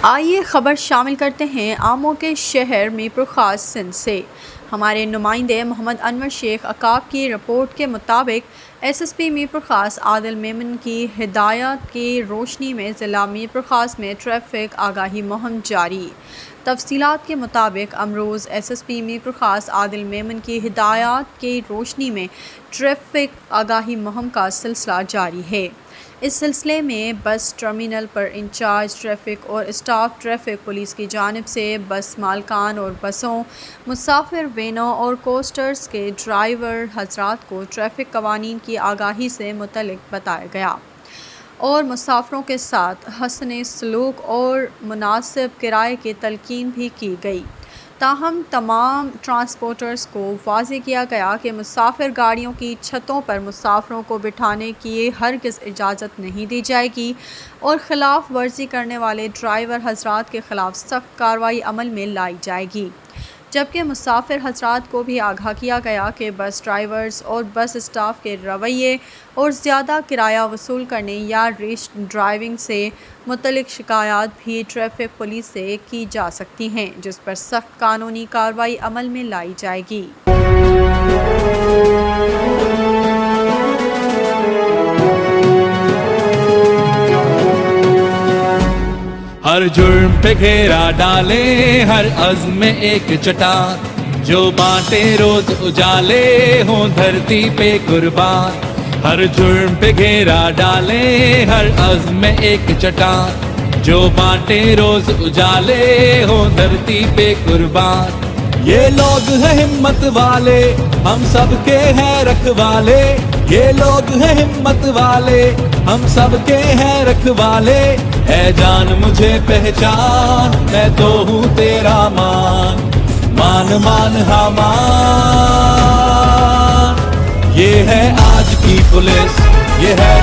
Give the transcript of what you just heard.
आइए खबर शामिल करते हैं आमों के शहर मीरपुर खास सिंध से। हमारे नुमाइंदे मोहम्मद अनवर शेख अकाब की रिपोर्ट के मुताबिक एसएसपी मीरपुर खास आदिल मेमन की हिदायत की रोशनी में ज़िला मीरपुर खास में ट्रैफिक आगाही मुहिम जारी। तफसीलात के मुताबिक अमरोज़ एसएसपी मीरपुर खास आदिल मेमन की हिदायत की रोशनी में ट्रैफिक आगाही मुहिम का सिलसिला जारी है। इस सिलसिले में बस टर्मिनल पर इंचार्ज ट्रैफिक और स्टाफ ट्रैफिक पुलिस की जानिब से बस मालकान और बसों, मुसाफिर वैनों और कोस्टर्स के ड्राइवर हजरात को ट्रैफिक कवानीन की आगाही से मुतल्लिक बताया गया और मुसाफिरों के साथ हसन सलूक और मुनासिब किराए की तलकीन भी की गई। ताहम तमाम ट्रांसपोर्टर्स को वाज़ेह किया गया कि मुसाफिर गाड़ियों की छतों पर मुसाफिरों को बिठाने की हरगिज़ इजाज़त नहीं दी जाएगी और ख़िलाफ़ वर्जी करने वाले ड्राइवर हजरात के ख़िलाफ़ सख्त कार्रवाई अमल में लाई जाएगी। जबकि मुसाफिर हजरात को भी आगाह किया गया कि बस ड्राइवर्स और बस स्टाफ के रवैये और ज़्यादा किराया वसूल करने या रेश ड्राइविंग से मुतल्लिक शिकायत भी ट्रैफिक पुलिस से की जा सकती हैं, जिस पर सख्त कानूनी कार्रवाई अमल में लाई जाएगी। हर जुर्म पे घेरा डाले, हर अज़्म में एक चट्टान जो बांटे रोज उजाले हों धरती पे कुर्बान। हर जुर्म पे घेरा डाले, हर अज़्म में एक चट्टान जो बांटे रोज उजाले हों धरती पे कुर्बान। ये लोग हैं हिम्मत वाले, हम सबके हैं रखवाले। ये लोग हैं हिम्मत वाले, हम सबके हैं रखवाले। ऐ जान मुझे पहचान, मैं तो हूँ तेरा मान। मान मान हाँ मान। ये है आज की पुलिस, ये है